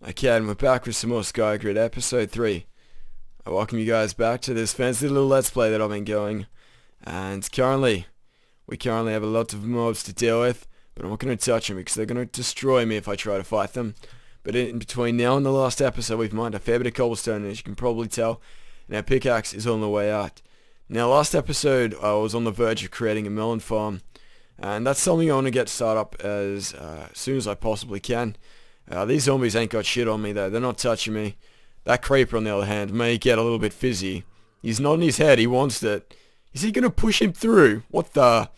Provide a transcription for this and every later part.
Okay, and we're back with some more Skygrid Episode 3. I welcome you guys back to this fancy little Let's Play that I've been going. And we currently have a lot of mobs to deal with, but I'm not going to touch them because they're going to destroy me if I try to fight them. But in between now and the last episode, we've mined a fair bit of cobblestone, as you can probably tell, and our pickaxe is on the way out. Now, last episode, I was on the verge of creating a melon farm, and that's something I want to get started up as soon as I possibly can. These zombies ain't got shit on me though, they're not touching me. That creeper on the other hand may get a little bit fizzy. He's nodding his head, he wants it. Is he gonna push him through? What the?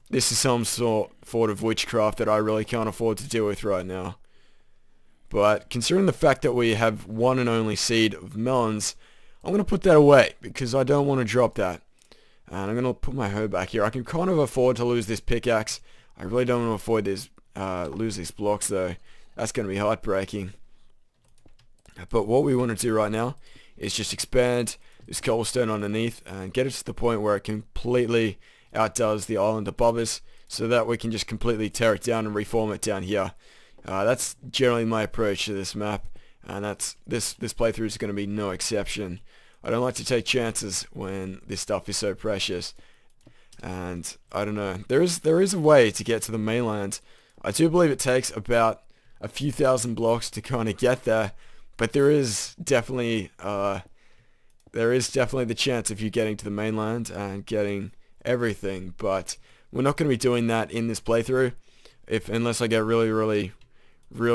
This is some sort of witchcraft that I really can't afford to deal with right now. But considering the fact that we have one and only seed of melons, I'm gonna put that away because I don't want to drop that. And I'm gonna put my hoe back here. I can kind of afford to lose this pickaxe. I really don't want to avoid this, lose these blocks though. That's going to be heartbreaking. But what we want to do right now is just expand this cobblestone underneath and get it to the point where it completely outdoes the island above us, so that we can just completely tear it down and reform it down here. That's generally my approach to this map, and this playthrough is going to be no exception. I don't like to take chances when this stuff is so precious. And I don't know, there is a way to get to the mainland. I do believe it takes about a few thousand blocks to kind of get there, but there is definitely the chance of you getting to the mainland and getting everything. But we're not going to be doing that in this playthrough, unless I get really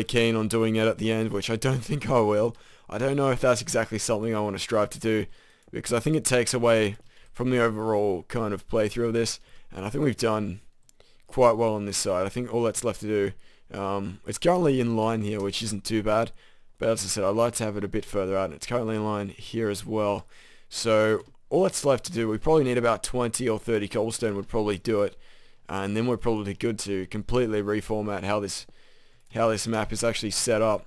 keen on doing it at the end, which I don't think I will. I don't know if that's exactly something I want to strive to do, because I think it takes away from the overall kind of playthrough of this, and I think we've done quite well on this side. I think all that's left to do, it's currently in line here, which isn't too bad, but as I said, I'd like to have it a bit further out, and it's currently in line here as well. So all that's left to do, we probably need about 20 or 30 cobblestone would probably do it, and then we're probably good to completely reformat how this map is actually set up.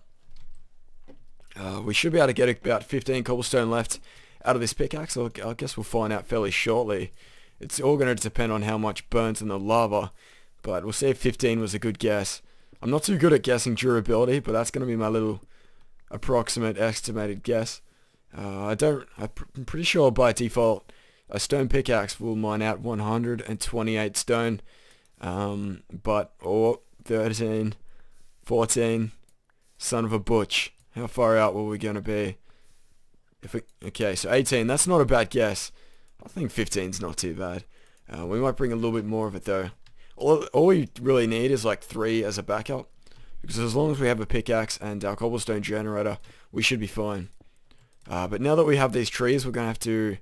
We should be able to get about 15 cobblestone left out of this pickaxe. I guess we'll find out fairly shortly. It's all going to depend on how much burns in the lava, but we'll see if 15 was a good guess. I'm not too good at guessing durability, but that's going to be my little approximate estimated guess. I'm pretty sure by default a stone pickaxe will mine out 128 stone, but 13, 14, son of a butch. How far out were we going to be? Okay, so 18, that's not a bad guess. I think 15's not too bad. We might bring a little bit more of it though. All we really need is like 3 as a backup, because as long as we have a pickaxe and our cobblestone generator, we should be fine. But now that we have these trees, we're going to have to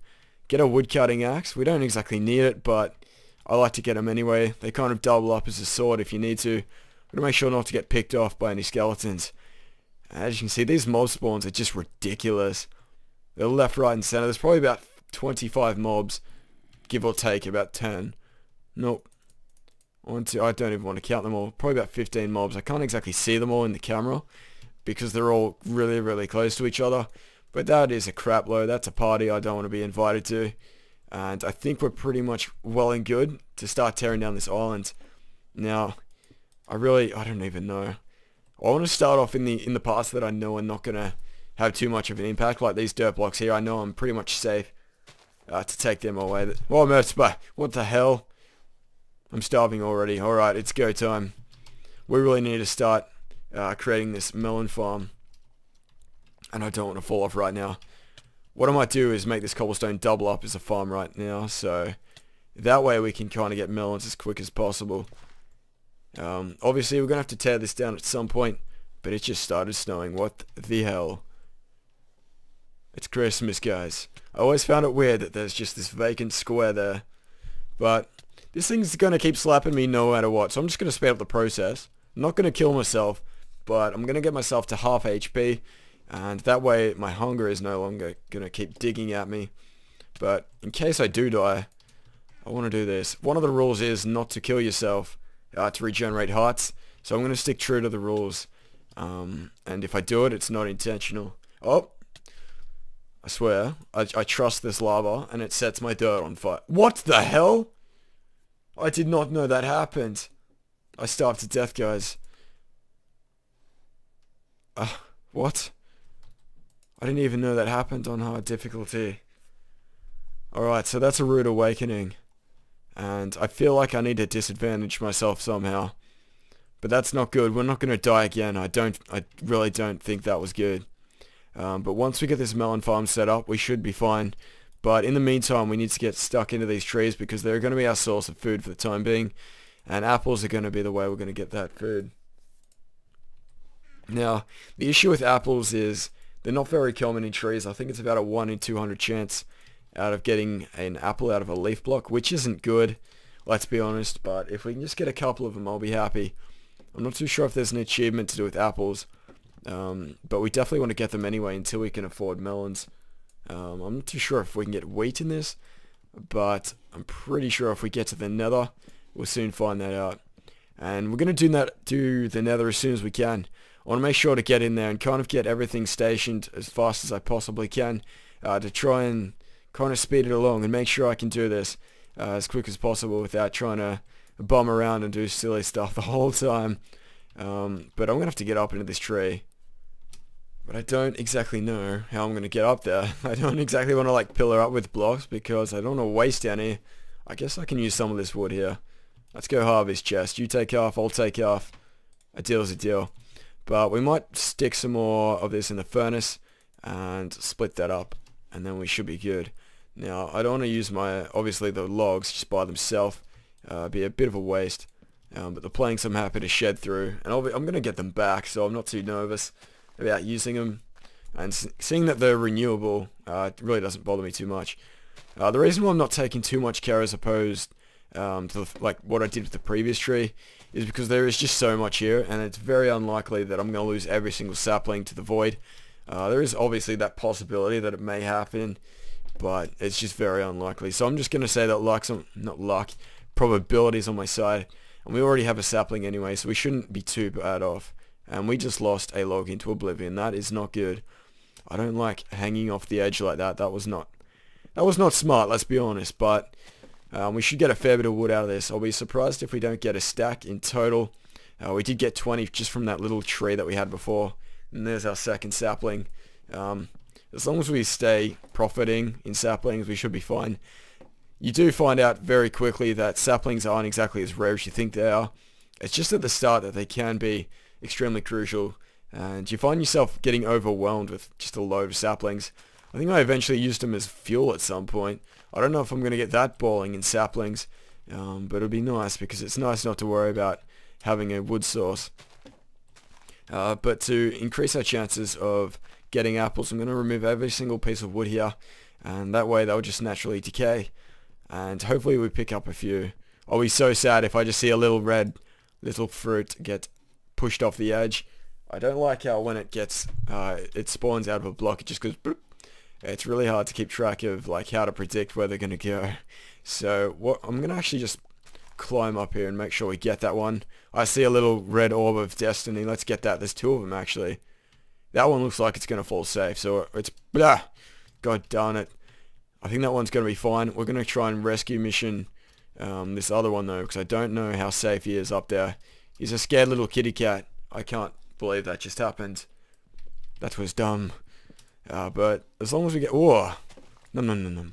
get a wood cutting axe. We don't exactly need it, but I like to get them anyway. They kind of double up as a sword if you need to. Got to make sure not to get picked off by any skeletons. As you can see, these mob spawns are just ridiculous. They're left, right, and center. There's probably about 25 mobs, give or take about 10. Nope. I don't even want to count them all. Probably about 15 mobs. I can't exactly see them all in the camera because they're all really close to each other. But that is a crap load. That's a party I don't want to be invited to. And I think we're pretty much well and good to start tearing down this island. Now, I don't even know. I want to start off in the parts that I know are not going to have too much of an impact, like these dirt blocks here. I know I'm pretty much safe to take them away. Oh, Mertzba, what the hell? I'm starving already. Alright, it's go time. We really need to start creating this melon farm. And I don't want to fall off right now. What I might do is make this cobblestone double up as a farm right now, so that way we can kind of get melons as quick as possible. Obviously we're going to have to tear this down at some point, but it just started snowing. What the hell? It's Christmas, guys. I always found it weird that there's just this vacant square there. But this thing's going to keep slapping me no matter what, so I'm just going to speed up the process. I'm not going to kill myself, but I'm going to get myself to half HP, and that way my hunger is no longer going to keep digging at me. But in case I do die, I want to do this. One of the rules is not to kill yourself to regenerate hearts, so I'm going to stick true to the rules. And if I do it, it's not intentional. Oh! I swear, I trust this lava, and it sets my dirt on fire. What the hell? I did not know that happened. I starved to death, guys. What? I didn't even know that happened on hard difficulty. Alright, so that's a rude awakening. And I feel like I need to disadvantage myself somehow. But that's not good. We're not going to die again. I really don't think that was good. But once we get this melon farm set up, we should be fine. But in the meantime, we need to get stuck into these trees because they're going to be our source of food for the time being. And apples are going to be the way we're going to get that food. Now, the issue with apples is they're not very common in trees. I think it's about a 1 in 200 chance out of getting an apple out of a leaf block, which isn't good, let's be honest. But if we can just get a couple of them, I'll be happy. I'm not too sure if there's an achievement to do with apples. But we definitely want to get them anyway until we can afford melons. I'm not too sure if we can get wheat in this, but I'm pretty sure if we get to the nether, we'll soon find that out. And we're going to do the nether as soon as we can. I want to make sure to get in there and kind of get everything stationed as fast as I possibly can to try and kind of speed it along and make sure I can do this as quick as possible without trying to bum around and do silly stuff the whole time. But I'm going to have to get up into this tree. But I don't exactly know how I'm going to get up there. I don't exactly want to like pillar up with blocks because I don't want to waste down here. I guess I can use some of this wood here. Let's go harvest chest. You take half, I'll take half. A deal's a deal. But we might stick some more of this in the furnace and split that up. And then we should be good. Now, I don't want to use obviously the logs just by themselves. Be a bit of a waste. But the planks I'm happy to shed through. And I'm going to get them back, so I'm not too nervous about using them, and seeing that they're renewable really doesn't bother me too much. The reason why I'm not taking too much care as opposed to like what I did with the previous tree is because there is just so much here, and it's very unlikely that I'm going to lose every single sapling to the void. There is obviously that possibility that it may happen, but it's just very unlikely. So I'm just going to say that probability's on my side, and we already have a sapling anyway, so we shouldn't be too bad off. And we just lost a log into oblivion. That is not good. I don't like hanging off the edge like that. That was not smart, let's be honest. But we should get a fair bit of wood out of this. I'll be surprised if we don't get a stack in total. We did get 20 just from that little tree that we had before. And there's our second sapling. As long as we stay profiting in saplings, we should be fine. You do find out very quickly that saplings aren't exactly as rare as you think they are. It's just at the start that they can be extremely crucial, and you find yourself getting overwhelmed with just a load of saplings. I think I eventually used them as fuel at some point. I don't know if I'm going to get that balling in saplings, but it'll be nice because it's nice not to worry about having a wood source. But to increase our chances of getting apples, I'm going to remove every single piece of wood here, and that way they'll just naturally decay, and hopefully we pick up a few. I'll be so sad if I just see a little fruit get pushed off the edge. I don't like how when it spawns out of a block, it just goes boop. It's really hard to keep track of like how to predict where they're going to go. So I'm going to actually just climb up here and make sure we get that one. I see a little red Orb of Destiny. Let's get that. There's two of them actually. That one looks like it's going to fall safe. So it's blah. God darn it. I think that one's going to be fine. We're going to try and rescue mission this other one though, because I don't know how safe he is up there. He's a scared little kitty cat. I can't believe that just happened. That was dumb. But as long as we get... Whoa! No.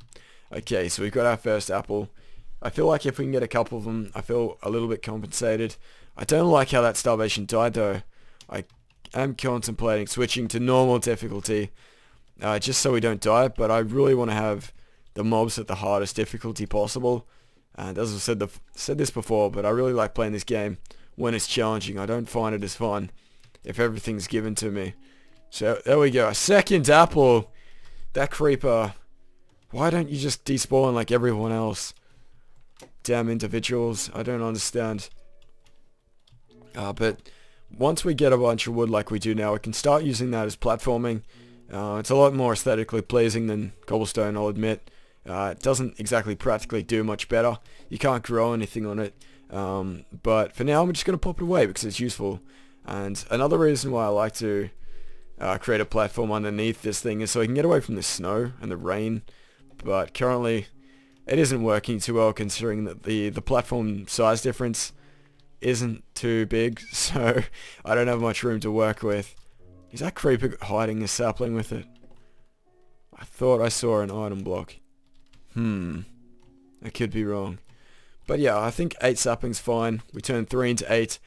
Okay, so we've got our first apple. I feel like if we can get a couple of them, I feel a little bit compensated. I don't like how that starvation died though. I am contemplating switching to normal difficulty. Just so we don't die, but I really want to have the mobs at the hardest difficulty possible. And as I said this before, but I really like playing this game when it's challenging. I don't find it as fun if everything's given to me. So there we go, a second apple. That creeper, why don't you just despawn like everyone else? Damn individuals, I don't understand. But once we get a bunch of wood like we do now, we can start using that as platforming. It's a lot more aesthetically pleasing than cobblestone, I'll admit. It doesn't exactly practically do much better. You can't grow anything on it. But for now I'm just going to pop it away because it's useful. And another reason why I like to create a platform underneath this thing is so I can get away from the snow and the rain. But currently it isn't working too well considering that the platform size difference isn't too big, so I don't have much room to work with. Is that creeper hiding a sapling with it? I thought I saw an item block. I could be wrong. But yeah, I think 8 saplings fine. We turn 3 into 8.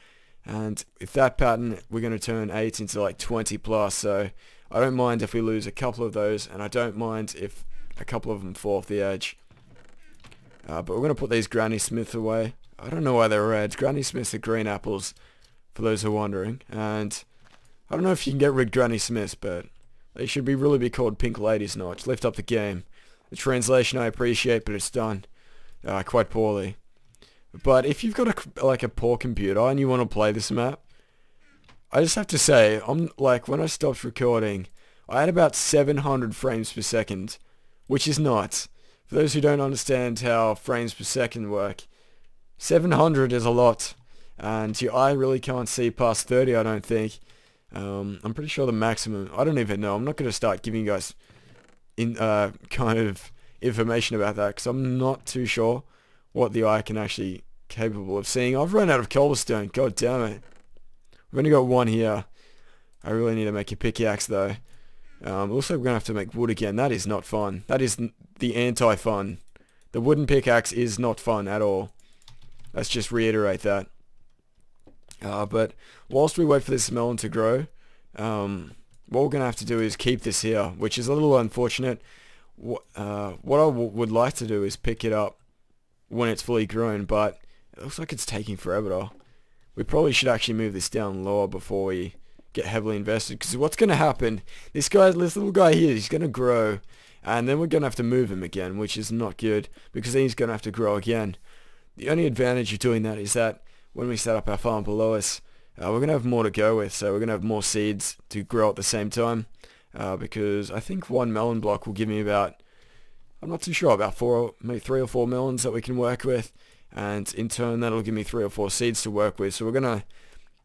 And with that pattern, we're going to turn 8 into like 20 plus. So I don't mind if we lose a couple of those. And I don't mind if a couple of them fall off the edge. But we're going to put these Granny Smiths away. I don't know why they're red. Granny Smiths are green apples, for those who are wondering. And I don't know if you can get rid of Granny Smiths, but they should really be called Pink Ladies Notch. Lift up the game. The translation I appreciate, but it's done quite poorly. But if you've got a poor computer and you want to play this map, I just have to say, when I stopped recording, I had about 700 frames per second, which is nuts. For those who don't understand how frames per second work, 700 is a lot, and your eye really can't see past 30, I don't think. I'm pretty sure the maximum, I don't even know. I'm not going to start giving you guys kind of information about that, because I'm not too sure what the eye can actually capable of seeing. I've run out of cobblestone, god damn it. We've only got 1 here. I really need to make a pickaxe though. Also we're going to have to make wood again. That is not fun. That is the anti-fun. The wooden pickaxe is not fun at all. Let's just reiterate that. But whilst we wait for this melon to grow, what we're going to have to do is keep this here, which is a little unfortunate. What I would like to do is pick it up when it's fully grown, but it looks like it's taking forever. We probably should actually move this down lower before we get heavily invested, because what's going to happen, this little guy here, he's going to grow, and then we're going to have to move him again, which is not good, because then he's going to have to grow again. The only advantage of doing that is that when we set up our farm below us, we're going to have more to go with, so we're going to have more seeds to grow at the same time, because I think 1 melon block will give me about, I'm not too sure, about maybe 3 or 4 melons that we can work with, and in turn that'll give me 3 or 4 seeds to work with, so we're going to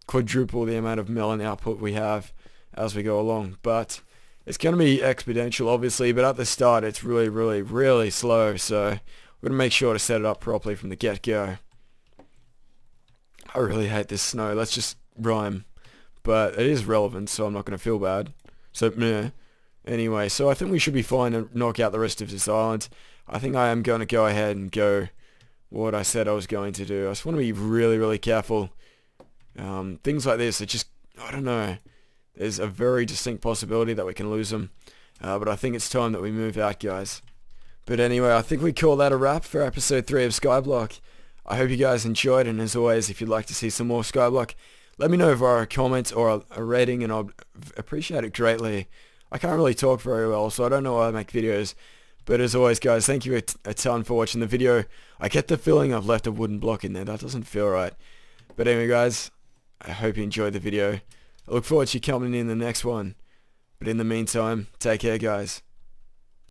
quadruple the amount of melon output we have as we go along. But it's going to be exponential obviously, but at the start it's really slow, so we're going to make sure to set it up properly from the get-go. I really hate this snow. Let's just rhyme, but it is relevant, so I'm not going to feel bad. So meh. Anyway, so I think we should be fine to knock out the rest of this island. I think I am going to go ahead and go what I said I was going to do. I just want to be really careful. Things like this, I don't know. There's a very distinct possibility that we can lose them. But I think it's time that we move out, guys. But anyway, I think we call that a wrap for episode 3 of Skyblock. I hope you guys enjoyed, and as always, if you'd like to see some more Skyblock, let me know via a comment or a rating, and I'll appreciate it greatly. I can't really talk very well, so I don't know why I make videos. But as always, guys, thank you a ton for watching the video. I get the feeling I've left a wooden block in there. That doesn't feel right. But anyway, guys, I hope you enjoyed the video. I look forward to you coming in the next one. But in the meantime, take care, guys.